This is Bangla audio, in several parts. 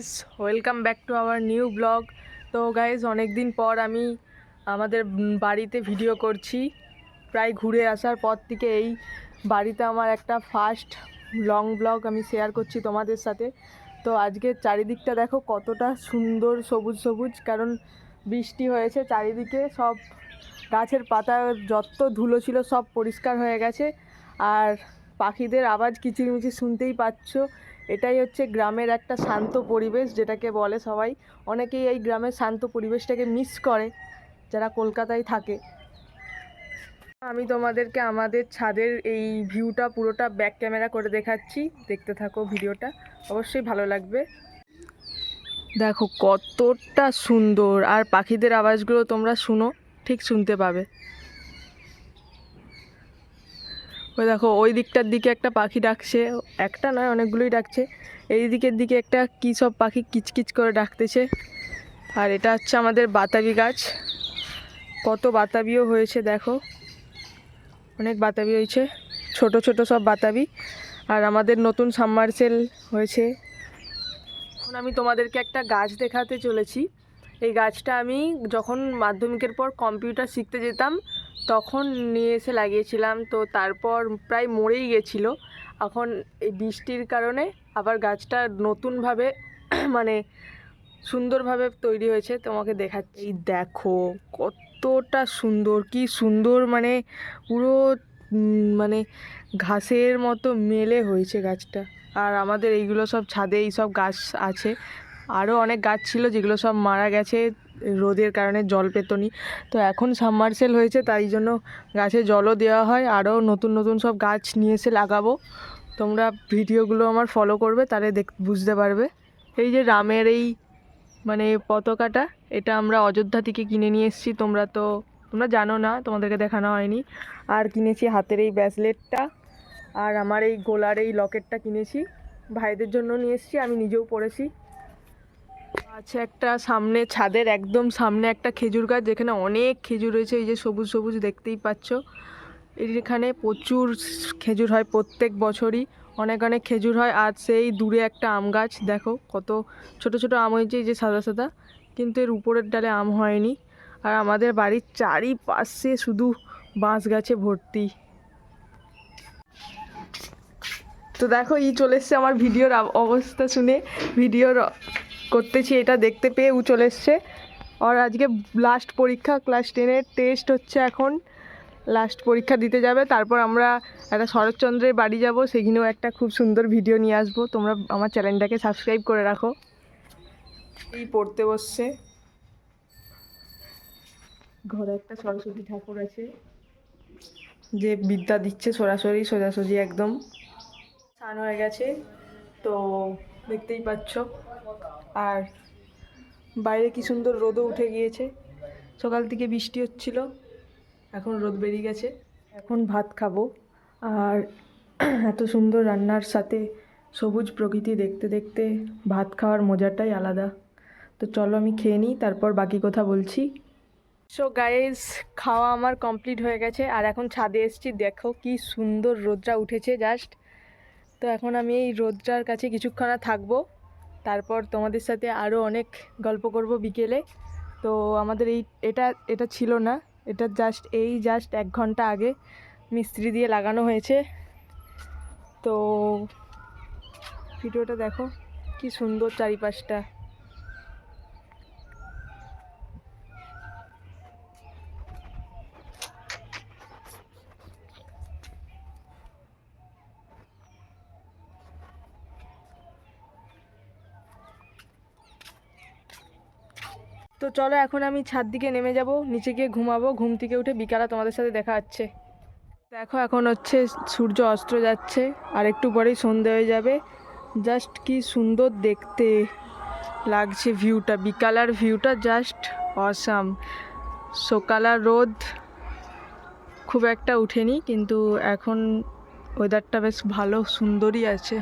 Guys, welcome back to our new blog. তো গাইজ, অনেক দিন পর আমি আমাদের বাড়িতে ভিডিও করছি। প্রায় ঘুরে আসার পর থেকে এই বাড়িতে আমার একটা ফার্স্ট লং ব্লগ আমি শেয়ার করছি তোমাদের সাথে। তো আজকে চারিদিকটা দেখো কতটা সুন্দর সবুজ সবুজ, কারণ বৃষ্টি হয়েছে, চারিদিকে সব গাছের পাতা যত ধুলো ছিল সব পরিষ্কার হয়ে গেছে। আর পাখিদের আওয়াজ কিচিরমিচির শুনতেই পাচ্ছ। এটাই হচ্ছে গ্রামের একটা শান্ত পরিবেশ, যেটাকে বলে সবাই। অনেকেই এই গ্রামের শান্ত পরিবেশটাকে মিস করে যারা কলকাতায় থাকে। আমি তোমাদেরকে আমাদের ছাদের এই ভিউটা পুরোটা ব্যাক ক্যামেরা করে দেখাচ্ছি, দেখতে থাকো ভিডিওটা, অবশ্যই ভালো লাগবে। দেখো কতটা সুন্দর, আর পাখিদের আওয়াজগুলো তোমরা শুনো, ঠিক শুনতে পাবে। ওই দেখো ওই দিকটার দিকে একটা পাখি ডাকছে, একটা নয় অনেকগুলোই ডাকছে। এই দিকের দিকে একটা কী সব পাখি কিচকিচ করে ডাকতেছে। আর এটা হচ্ছে আমাদের বাতাবি গাছ, কত বাতাবিও হয়েছে দেখো, অনেক বাতাবি হয়েছে, ছোট ছোট সব বাতাবি। আর আমাদের নতুন সাবমার্সেল হয়েছে। এখন আমি তোমাদেরকে একটা গাছ দেখাতে চলেছি। এই গাছটা আমি যখন মাধ্যমিকের পর কম্পিউটার শিখতে যেতাম তখন নিয়ে এসে লাগিয়েছিলাম, তো তারপর প্রায় মরেই গেছিলো। এখন এই বৃষ্টির কারণে আবার গাছটা নতুনভাবে মানে সুন্দরভাবে তৈরি হয়েছে, তোমাকে দেখাচ্ছি। এই দেখো কতটা সুন্দর, কি সুন্দর, মানে পুরো মানে ঘাসের মতো মেলে হয়েছে গাছটা। আর আমাদের এইগুলো সব ছাদে এই সব গাছ আছে, আরও অনেক গাছ ছিল যেগুলো সব মারা গেছে রোদের কারণে, জল পেতনি। তো এখন সাবমার্সেল হয়েছে, তাই জন্য গাছে জলও দেওয়া হয়। আরও নতুন নতুন সব গাছ নিয়ে এসে লাগাবো। তোমরা ভিডিওগুলো আমার ফলো করবে, তাহলে বুঝতে পারবে। এই যে রামের এই মানে পতাকাটা, এটা আমরা অযোধ্যা থেকে কিনে নিয়ে এসেছি। তোমরা জানো না, তোমাদেরকে দেখানো হয়নি। আর কিনেছি হাতের এই ব্রেসলেটটা, আর আমার এই গোলার এই লকেটটা কিনেছি, ভাইদের জন্য নিয়ে এসেছি, আমি নিজেও পরেছি। আছে একটা সামনে, ছাদের একদম সামনে একটা খেজুর গাছ, যেখানে অনেক খেজুর রয়েছে। এই যে সবুজ সবুজ দেখতেই পাচ্ছ, এখানে প্রচুর খেজুর হয় প্রত্যেক বছরই, অনেক অনেক খেজুর হয়। আর সেই দূরে একটা আম গাছ, দেখো কত ছোট ছোট আম হয়েছে, এই যে সাদা সাদা, কিন্তু এর উপরের ডালে আম হয়নি। আর আমাদের বাড়ির চারিপাশে শুধু বাঁশ গাছে ভর্তি। তো দেখো চলে এসছে আমার ভিডিওর অবস্থা শুনে, ভিডিওর করতেছি এটা দেখতে পেয়ে চলে এসছে। আর আজকে লাস্ট পরীক্ষা, ক্লাস 10-এর টেস্ট হচ্ছে এখন, লাস্ট পরীক্ষা দিতে যাবে। তারপর আমরা একটা শরৎচন্দ্রের বাড়ি যাব, সেখানেও একটা খুব সুন্দর ভিডিও নিয়ে আসবো। তোমরা আমার চ্যানেলটাকে সাবস্ক্রাইব করে রাখো। এই পড়তে বসছে, ঘরে একটা সরস্বতী ঠাকুর আছে যে বিদ্যা দিচ্ছে সরাসরি সোজাসুজি একদম। স্নান হয়ে গেছে তো দেখতেই পাচ্ছ। আর বাইরে কি সুন্দর রোদও উঠে গিয়েছে, সকাল থেকে বৃষ্টি হচ্ছিল, এখন রোদ বেরিয়ে গেছে। এখন ভাত খাবো। আর এত সুন্দর রান্নার সাথে সবুজ প্রকৃতি দেখতে দেখতে ভাত খাওয়ার মজাটাই আলাদা। তো চলো আমি খেয়ে নিই, তারপর বাকি কথা বলছি। সো গাইজ, খাওয়া আমার কমপ্লিট হয়ে গেছে, আর এখন ছাদে এসেছি। দেখো কি সুন্দর রোদটা উঠেছে জাস্ট। তো এখন আমি এই রোদটার কাছে কিছুক্ষণ থাকবো, তারপর তোমাদের সাথে আরও অনেক গল্প করব বিকেলে। তো আমাদের এটা এটা ছিল না, এটা জাস্ট 1 ঘন্টা আগে মিস্ত্রি দিয়ে লাগানো হয়েছে। তো ভিডিওটা দেখো কি সুন্দর চারিপাশটা। তো চলো এখন আমি ছাদ দিকে নেমে যাব, নিচে গিয়ে ঘুমাবো। ঘুম থেকে উঠে বিকালে তোমাদের সাথে দেখা হচ্ছে। দেখো এখন হচ্ছে সূর্য অস্ত যাচ্ছে, আর একটু পরেই সন্ধে হয়ে যাবে। জাস্ট কি সুন্দর দেখতে লাগছে ভিউটা, বিকালের ভিউটা জাস্ট অসাম। সকালের রোদ খুব একটা উঠেনি, কিন্তু এখন ওয়েদারটা বেশ ভালো, সুন্দরই আছে।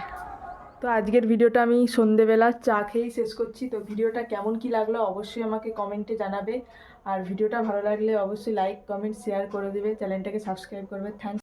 তো আজকের ভিডিওটা আমি সন্ধেবেলা চা খেয়েই শেষ করছি। তো ভিডিওটা কেমন কি লাগলো অবশ্যই আমাকে কমেন্টে জানাবে। আর ভিডিওটা ভালো লাগলে অবশ্যই লাইক কমেন্ট শেয়ার করে দেবে, চ্যানেলটাকে সাবস্ক্রাইব করবে। থ্যাংকস।